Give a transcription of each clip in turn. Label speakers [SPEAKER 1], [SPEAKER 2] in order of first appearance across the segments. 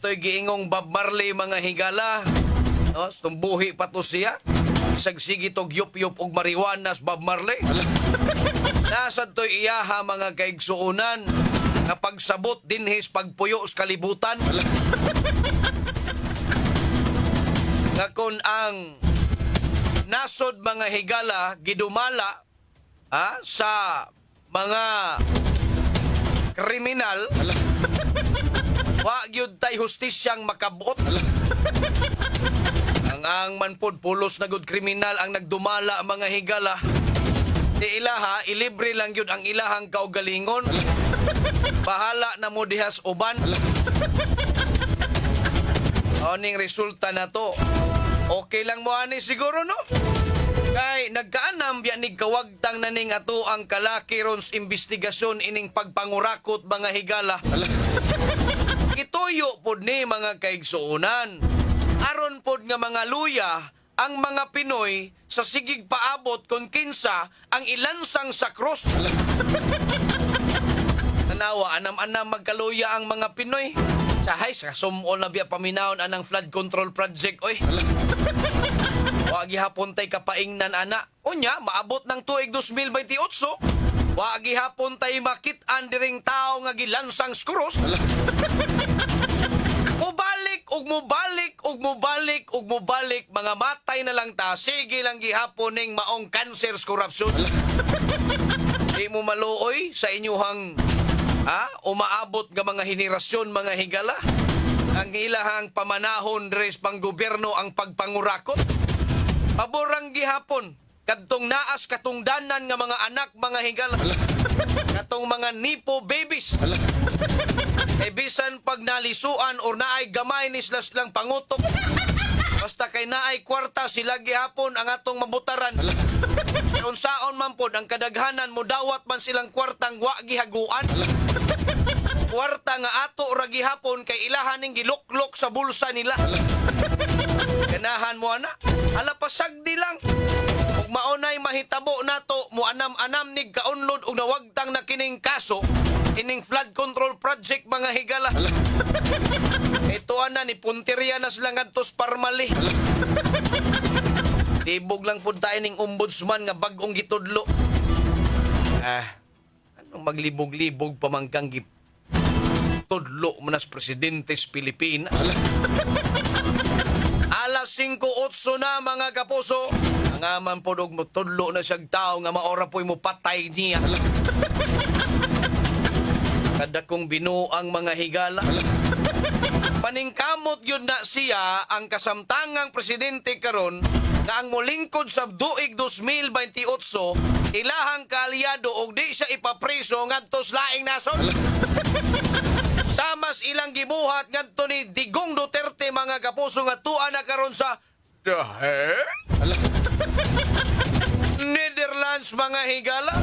[SPEAKER 1] to'y giingong Bob Marley mga higala. No, tumbuhi pa to siya. Isag sige tog yup-yup og marijuana sa Bob Marley. Nasad to'y iyaha mga kaigsuunan nga pagsabot dinhis pagpuyo sa kalibutan. Nga kun ang nasod mga higala gidumala sa mga kriminal, wa gyud tay hustisyang makabot. Ang manpod pulos na gud kriminal ang nagdumala mga higala. Di ilaha ilibre lang gyud ang ilahang kaugalingon. Bahala na mo dihas uban. Oning resulta na to. Okay lang mo ani siguro no? Kay nagkaanam biyanig kawagtang naning ato ang kalaki ron sa investigasyon ining pagpangurakot mga higala. Ituyo pod ni mga kaigsuunan. Aron pod nga mga luya ang mga Pinoy sa sigig paabot kon kinsa ang ilansang sa krus. Tanawa, anam-anam magkaluya ang mga Pinoy. Sahay, sa sumol na biya paminahon anang flood control project, oy. Wagi hapon tay kapaingnan ana. Unya, maabot ng tuig 2028. Wagi hapon tay makit-an diring tao nga gilansang skros. Mubalik ug mubalik ug mubalik ug mubalik mga matay na lang ta. Sige lang gihapon ning maong cancer korupsyon. Di mo maluoy sa inyuhang umaabot nga mga henerasyon mga higala. Ang ilahang pamanahon res pang gobyerno ang pagpangurakot. Paborang gihapon kadtong naas katungdanan nga mga anak mga higala. Katong mga nipo babies. Kay bisan pag nalisuan or naay gamay ni sila silang pangutok. Basta kay naay kwarta sila gihapon ang atong mabutaran. Unsaon man pod ang kadaghanan mo dawat man silang kwartang wa gihaguan. Kwarta nga ato ra gihapon kay ilahan ning giluklok sa bulsa nila. Ganahan mo ana, ala pasagdi lang. Ug maunay mahitabo nato mo anam-anam nig kaunlod og nawagtang na kining kaso ining flood control project mga higala. Ito ana ni punteriya na sila ngadtos Parmali. Tibog lang pud tayo ning ombudsman nga bag-ong gitudlo. Anong maglibog-libog pamangkang tudlo mo nas presidente sa Pilipinas. Alas 5:08 na mga kapuso. Ang aman po dog mo tudlo na siyang tao nga maora po'y mo patay niya. Kada kong binuang mga higala. Paningkamot yun na siya ang kasamtangang presidente karon nga ang mulingkod sa duig 2028 ilahang kaalyado og di siya ipapriso ngadtos laing nason. Samas ilang gibuhat ngadto ni Digong Duterte mga kapuso nga tuwa na karon sa Netherlands mga higala.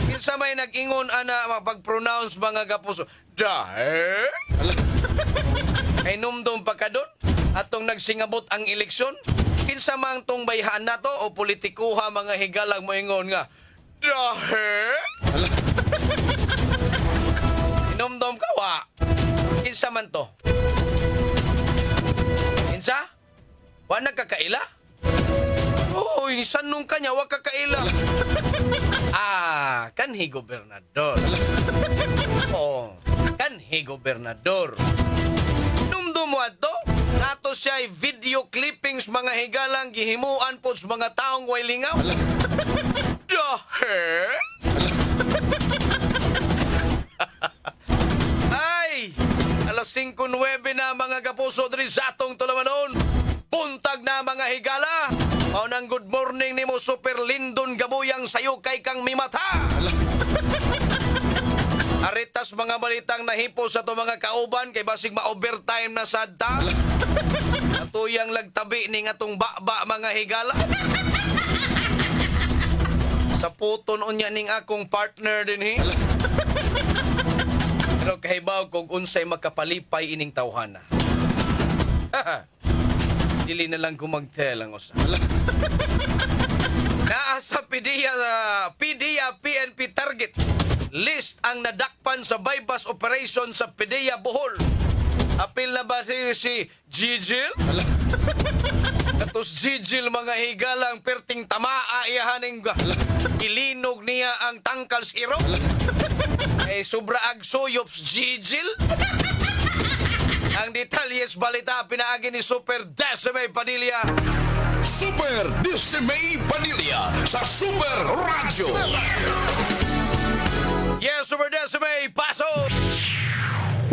[SPEAKER 1] Kinsa may nag-ingon ana mapag-pronounce mga kapuso. Ay numdum pa ka doon atong nagsingabot ang eleksyon. Kinsa mang tong bayhan nato o politikuha mga higalang moingon nga Inomdom ka wa. Kinsa man to? Kinsa? Wa nagkakaila? Oo, inisanong kanya wa kakaila. Kanhi gobernador. Oo, kanhi gobernador. Numdum mo ato? Nato siya ay video clippings mga higalang gihimuan po sa mga taong way lingaw. Ay! Alas 5:09 na mga kapuso diri sa atong tulamanon. Buntag na mga higala. O nang good morning ni mo Super Lindon Gabuyang sayo kay kang mimata. Aritas mga balitang nahipo sa to mga kauban kay basig ma-overtime na sad ta. Atuyang lagtabi ning atong baba mga higala. Sa puton unya ning akong partner din hi. Pero kahibaw kog unsay makapalipay ining tawhana. Dili na lang ko mag-tell ang usa. Naa sa PDEA PNP target list ang nadakpan sa bypass operation sa PDEA Bohol. Apil na ba si Gigil? Katos Gigil mga higalang perting tamaa iyahaning ilinog niya ang tangkal iro. Sobra agsoyops Gigil. Ang detalyes balita pinaagi ni Super Decime Padilla.
[SPEAKER 2] Super Decime Padilla sa Super Radyo.
[SPEAKER 1] Yes, Super Decime, paso!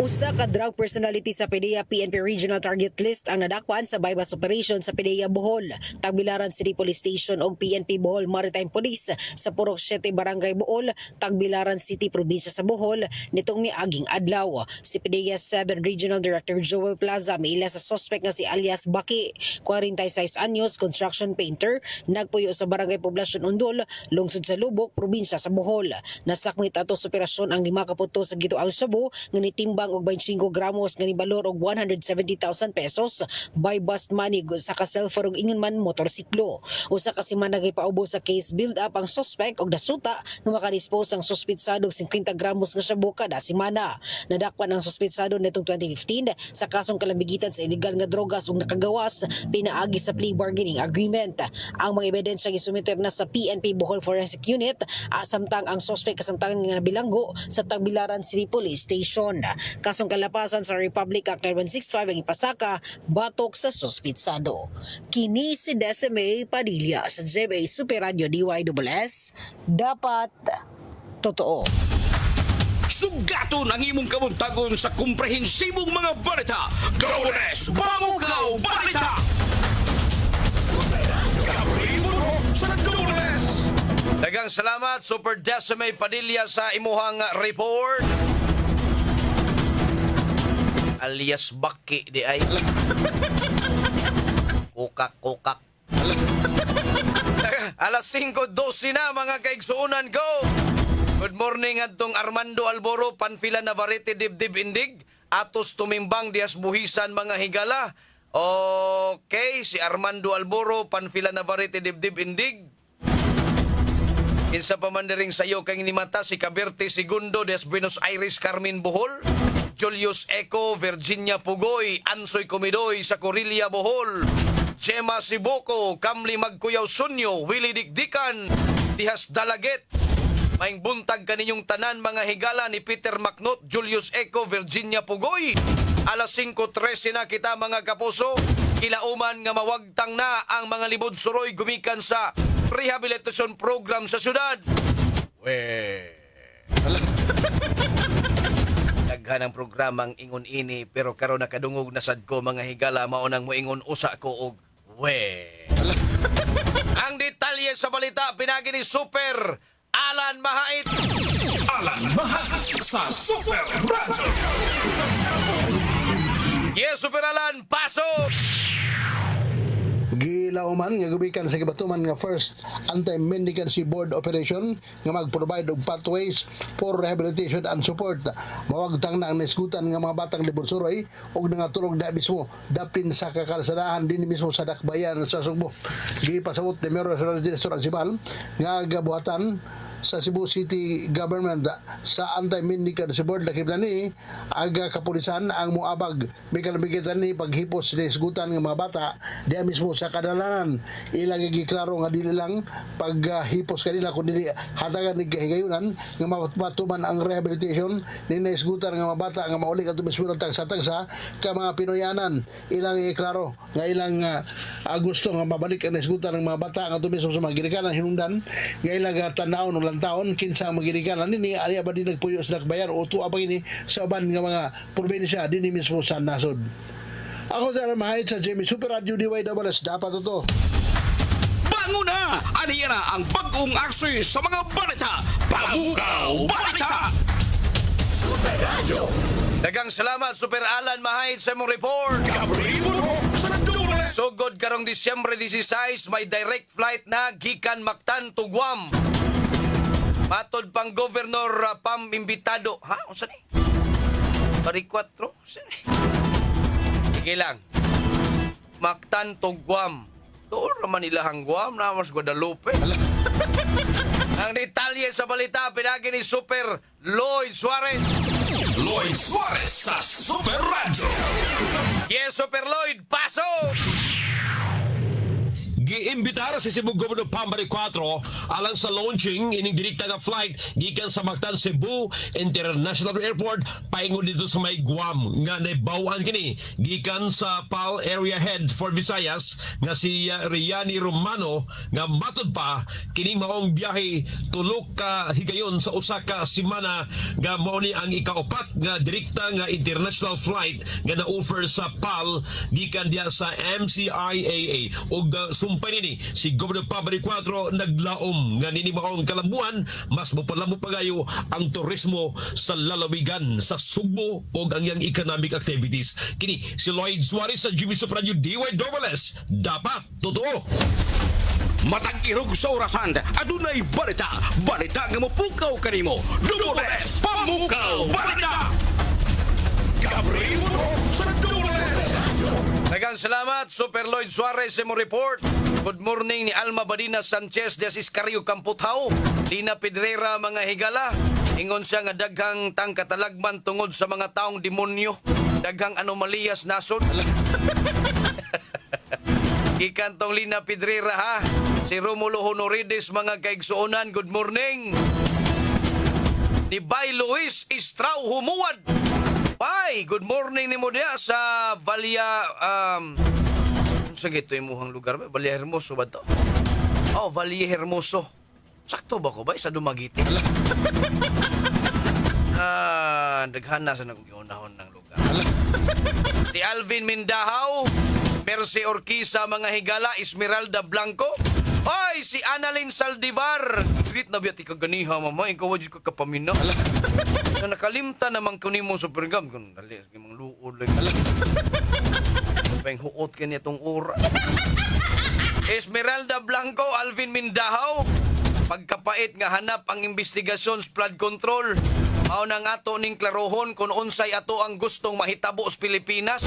[SPEAKER 3] Usa ka drug personality sa PDEA PNP Regional Target List ang nadakpan sa bypass operation sa PDEA Bohol, Tagbilaran City Police Station o PNP Bohol Maritime Police sa Purok 7 Barangay Bohol, Tagbilaran City, Probinsya sa Bohol nitong miaging adlaw. Si PDEA 7 Regional Director Joel Plaza may ila sa suspect nga si alias Baki, 46 anyos, construction painter, nagpuyo sa Barangay Poblasyon Undol, lungsod sa Lubok, Probinsya sa Bohol. Nasakmit ato sa operasyon ang 5 kaputo sa gituang Shabu nga nitimbang og 25 gramos nga nibalor og 170,000 pesos, by bust money sa ka cellphone og ingon man motorsiklo. Usa ka semana gipaubo sa case build up ang suspect og dasuta nga makadispose ang suspitsado og 50 gramos nga shabu kada semana. Nadakpan ang suspitsado nitong 2015 sa kasong kalambigitan sa illegal nga drogas ug nakagawas pinaagi sa plea bargaining agreement. Ang mga ebidensya gisumiter na sa PNP Bohol Forensic Unit samtang ang suspect kasamtangan nga bilanggo sa Tagbilaran City Police Station. Kasong kalapasan sa Republic Act 9165 ang ipasaka batok sa suspitsado. Kini si Decime Padilla sa GMA Super Radio DYSS. Dapat totoo.
[SPEAKER 4] Sugaton ang imong kabuntagon sa komprehensibong mga balita. Gawres Pamukaw Balita! Sa Gawres!
[SPEAKER 1] Dagang salamat, Super Decime Padilla sa imuhang report. Alias Baki di ay. Kukak. Alas 5:12 na mga kaigsuunan ko. Good morning adtong Armando Alboro, Panfila Navarrete, Dibdib Indig. Atos tumimbang dias buhisan mga higala. Okay, si Armando Alboro, Panfila Navarrete, Dibdib Indig. Kinsa pamandiring sayo kang inimata si Caberte Segundo des Buenos Aires, Carmen Bohol. Julius Eco, Virginia Pugoy, Ansoy Comidoy sa Corilla Bohol, Gemma Siboco, Kamli Magkuyaw Sunyo, Willie Dikdikan, Dihas Dalaget. Maing buntag kaninyong tanan mga higala ni Peter Macnot, Julius Eco, Virginia Pugoy. Alas 5:13 na kita mga kapuso. Kilauman nga mawagtang na ang mga libod suroy gumikan sa rehabilitation program sa syudad. Daghan ang programang ingon ini pero karon nakadungog na sad ko mga higala maunang moingon usa ko og Ang detalye sa balita pinagi ni Super Alan Mahait.
[SPEAKER 2] Alan Mahait sa Super Radyo.
[SPEAKER 1] Yes, Super Alan, pasok!
[SPEAKER 5] Gilauman nga gubikan sa gibatuman nga first anti-mendicancy board operation nga mag-provide og pathways for rehabilitation and support. Mawagtang na ang naisgutan nga mga batang libon suroy og nangatulog na mismo dapin sa kakalsadahan din mismo sa Dakbayan sa Sugbo. Gipasabot ni Mayor Restor Agsibal nga gabuhatan sa Cebu City Government sa anti-mendicancy board lakip ni aga kapulisan ang muabag may kalabigitan ni paghipos ni isgutan ng mga bata diya mismo sa kadalanan. Ilang giklaro nga dili lang paghipos kanila kundi hatagan ni higayunan nga matuman ang rehabilitation ni naisgutan ng mga bata nga maulik ato mismo ng tagsa-tagsa ka mga Pinoyanan. Ilang giklaro nga ilang gusto nga mabalik ang naisgutan ng mga bata nga ato mismo sa mga ginikanan hinungdan nga ilang tanaon ng taon kinsa ang magigikanan nini ari ba din nagpuyo sa Dakbayan o tuwa pa gini sa uban nga mga probinsya din mismo sa nasod. Ako sa Mahait sa Jimmy Super Radio DYSS. Dapat ito.
[SPEAKER 4] Bango na! Aniya na ang bagong aksi sa mga balita. Pamukaw Balita!
[SPEAKER 1] Dagang salamat, Super Alan Mahait sa imong report.
[SPEAKER 4] Sa Gawres!
[SPEAKER 1] Sugod karong Disyembre 16, may direct flight na gikan Mactan to Guam. Matod pang Governor Pam Imbitado. Ha? Unsa ni? Pari 4? Sige lang. Mactan to Guam. Doon naman ilahang Guam na mas Guadalupe. Ang detalye sa balita pinagi ni Super Lloyd Suarez.
[SPEAKER 2] Lloyd Suarez sa Super Radio.
[SPEAKER 1] Yes, Super Lloyd, paso!
[SPEAKER 6] Giimbitara si Cebu Governor Pambari 4 alang sa launching ining direkta nga flight gikan sa Mactan Cebu International Airport paingon dito sa may Guam nga naibawaan kini gikan sa PAL Area Head for Visayas nga si Riani Romano nga matud pa kining maong biyahe tulok ka higayon sa usa ka semana nga mao ni ang ikaapat nga direkta nga international flight nga na-offer sa PAL gikan diya sa MCIAA ug sumpay nini si Governor Pabari 4 naglaom nga nini maong kalambuan mas mapalamo pagayo ang turismo sa lalawigan sa Subo ug ang iyang economic activities. Kini si Lloyd Suarez sa Jimmy Soprano DYSS dapat totoo.
[SPEAKER 4] Matag irog sa orasan, adunay balita. Balita nga mopukaw kanimo. Dores Pamukaw Balita. Gabriel sa Dores.
[SPEAKER 1] Daghang salamat, Super Lloyd Suarez sa mo report. Good morning ni Alma Badina Sanchez de Iscario Camputao. Lina Pedrera mga higala. Ingon siya nga daghang tangkatalagman tungod sa mga taong demonyo. Daghang anomaliyas nasod. Ikantong Lina Pedrera ha. Si Romulo Honorides mga kaigsuonan. Good morning. Ni Bay Luis Istrao Humuad. Bay, good morning ni mo diya sa Valia sa gito yung muhang lugar ba? Valia Hermoso ba to? Oh, Valia Hermoso. Sakto ba ko ba? Sa Dumaguete. Daghana sa nag-iunahon ng lugar. Si Alvin Mindahaw, Mercy Orquiza, mga higala, Esmeralda Blanco. Ay, si Annalyn Saldivar. Grit na biya ti kaganiha, mama. Ikaw wajud ko kapamina. Na nakalimta naman kunin mo super gam. Kung dali, mga luod lang. Pang huot ka niya tong ura. Esmeralda Blanco, Alvin Mindahaw. Pagkapait nga hanap ang investigasyon sa flood control. Mao nang ato ning klarohon kung unsay ato ang gustong mahitabo sa Pilipinas.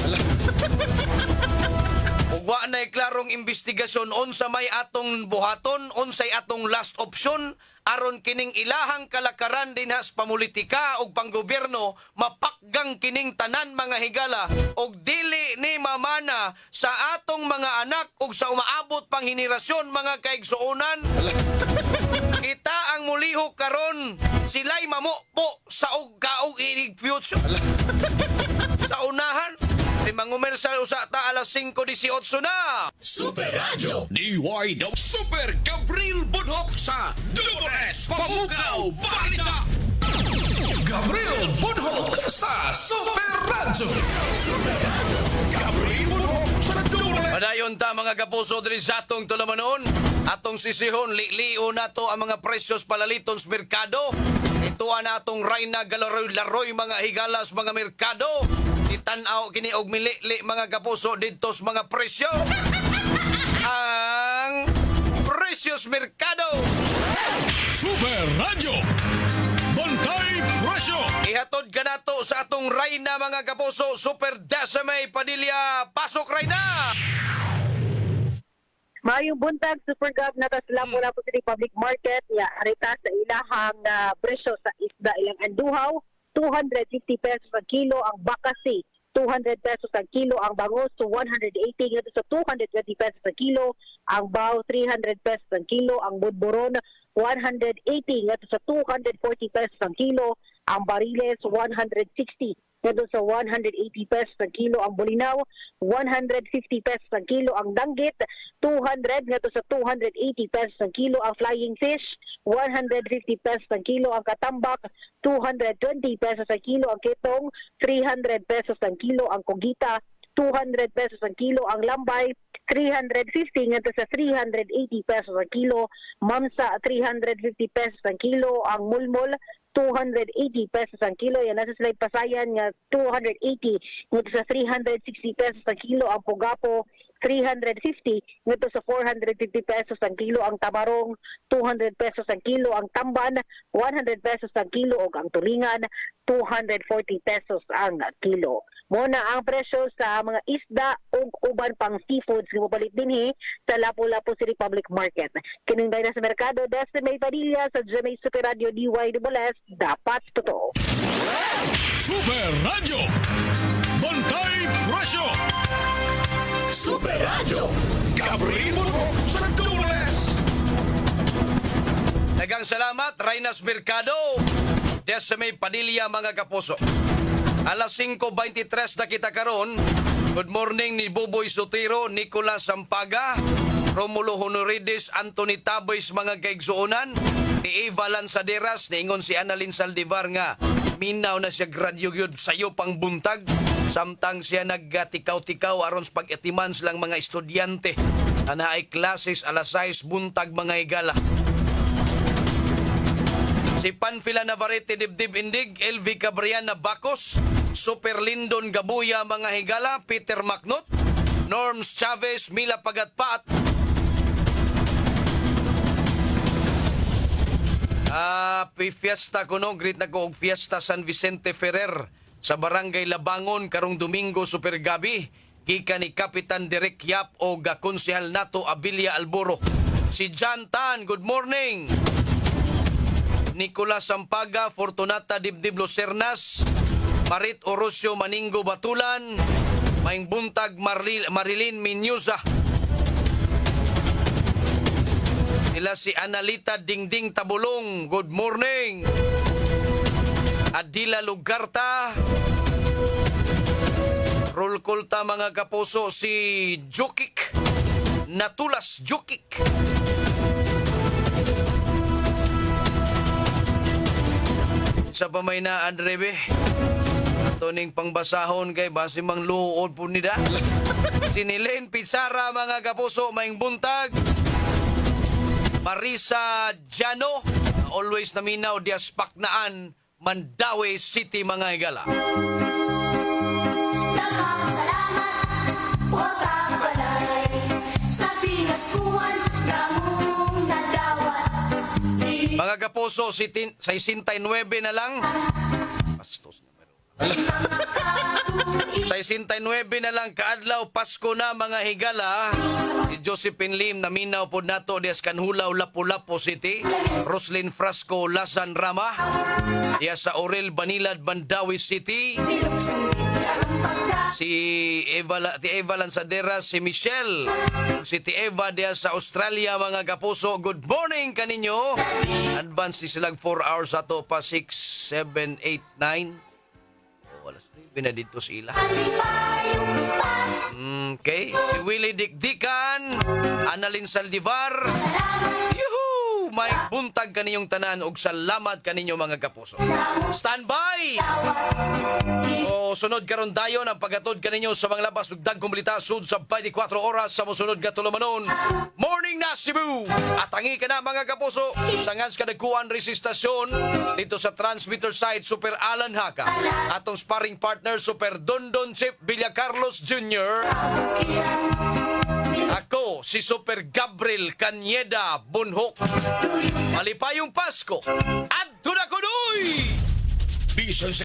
[SPEAKER 1] Ug wa nay klarong investigasyon unsa may atong buhaton, unsay atong last option aron kining ilahang kalakaran dinha sa pamulitika ug panggobyerno mapakgang kining tanan mga higala ug dili ni mamana sa atong mga anak ug sa umaabot pang henerasyon mga kaigsuonan. Kita ang mulihok karon sila'y mamupo sa ug inig future. Sa unahan may mangumersal usa ta alas 5:18 na.
[SPEAKER 2] Super Radio.
[SPEAKER 4] DY Super Gabriel Bunhok sa Dores Pamukaw Balita.
[SPEAKER 2] Gabriel Bunhok sa Super Radio.
[SPEAKER 4] Gabriel Bunhok sa Dores.
[SPEAKER 1] Padayon ta mga kapuso diri sa atong tulamanon. Atong sisihon, liio na to ang mga presyos palaliton sa merkado. Ito na atong Rayna Galaroy mga higalas mga merkado. Itanaw kini og milili mga kapuso dito sa mga presyo. Ang presyos merkado.
[SPEAKER 2] Super Radio. Bantay Presyo.
[SPEAKER 1] Ihatod ka na to sa atong Rayna mga kapuso. Super Decimate Padilla. Pasok Rayna!
[SPEAKER 7] Mayong buntag, Super Gov, nataslam mula po sa public market, ya, arita sa ilahang presyo sa isda ilang anduhaw, 250 pesos ang kilo ang bakasi, 200 pesos ang kilo ang bangus, so 180 ngato sa 220 pesos ang kilo ang baw, 300 pesos ang kilo ang budburon, 180 ngato sa 240 pesos ang kilo ang bariles, 160 ngato sa 180 pesos ang kilo ang bulinaw, 150 pesos ang kilo ang danggit, 200 ngato sa 280 pesos ang kilo ang flying fish, 150 pesos ang kilo ang katambak, 220 pesos ang kilo ang kitong, 300 pesos ang kilo ang kogita, 200 pesos ang kilo ang lambay, 350 ngato sa 380 pesos ang kilo, mamsa 350 pesos ang kilo ang mulmol, 280 pesos ang kilo. Yan nasa slide pasayan nga 280 ngato sa 360 pesos ang kilo ang pugapo, 350 ngato sa 450 pesos ang kilo ang tamarong, 200 pesos ang kilo ang tamban, 100 pesos ang kilo og ang tulingan, 240 pesos ang kilo. Muna ang presyo sa mga isda ug uban pang seafoods nga mopalit dinhi sa Lapu-Lapu City Public Market. Kining na sa merkado, Desde May Padilla sa GMA Super Radio DYSS, dapat totoo.
[SPEAKER 4] Super Radio. Bantay Presyo.
[SPEAKER 2] Super Radio. Kabrimo sa Dubles.
[SPEAKER 1] Dagang salamat, Reynas Mercado. Desime Padilla, mga kapuso. Alas 5:23 na kita karon. Good morning ni Buboy Sotiro, Nicolas Sampaga, Romulo Honorides, Anthony Taboys, mga kaigsuonan. Ni Eva Lanzaderas, niingon si Annalyn Saldivar nga, minaw na siya graduate sayo pang buntag. Samtang siya naggatikaw-tikaw aron sa pag-itiman silang mga estudyante. Anaay klases alas 6 buntag, mga higala. Si Panfila Navarrete Dibdib Indig, LV Cabriana Bacos, Super Lindon Gabuya, mga higala, Peter Macnot, Norms Chavez, Mila Pagatpat, Happy Fiesta kuno, greet na ko og Fiesta San Vicente Ferrer sa Barangay Labangon karong Domingo super gabi. Gikan ni Kapitan Derek Yap o Konsehal nato Abilia Alboro. Si John Tan, good morning. Nicolas Sampaga, Fortunata Dibdib Lucernas, Marit Orosio Maningo Batulan, Maing Buntag Marilyn Minyuza. Sila si Analita Dingding Tabulong, good morning. Adila Lugarta, roll call ta, mga kapuso, si Jukik, Natulas Jukik. Sa pamay na Andrebe, tuning pangbasahon kay basi mang luod po nida. Si Nilen Pizarra, mga kapuso, Maing Buntag. Marisa Jano, always naminaw dias Paknaan, Mandawi City, mga higala.
[SPEAKER 8] Daghang salamat, huwag kang balay. Sa Pinaskuhan, damong nadawat.
[SPEAKER 1] Mga kapuso, 69 na lang. Bastos numero. 69 na lang kaadlaw, Pasko na, mga higala. Si Josephine Lim naminaw po nato dias Kanhulaw, Lapu-Lapu City. Roslyn Frasco, Lasan Rama dias sa Orel, Banilad, Mandawi City. Si Eva Lanzaderas, si Michelle, si Eva dias sa Australia, mga kapuso. Good morning kaninyo. Advance ni silang 4 hours ato pa 6, 7, 8, 9. Alas 9 na dito sila. Okay. Si Willie Dikdikan, Annalyn Saldivar. Yuhu! May buntag kaniyong tanan og salamat kaninyo, mga kapuso. Standby! O sunod karon dayon ang paghatod kaninyo sa mga labas ug dagkong balita sud sa 24 oras sa mosunod nga tulumanon. Morning na Cebu! Atangi ka na, mga kapuso. Sangas kadagkuan resistasyon dito sa transmitter site Super Alan Haka. Atong sparring partner Super Dondon Chip Villacarlos Jr. Ako, si Super Gabriel Canyeda Bunhok. Malipayong Pasko. Adto na kunoy!
[SPEAKER 4] Bisan sa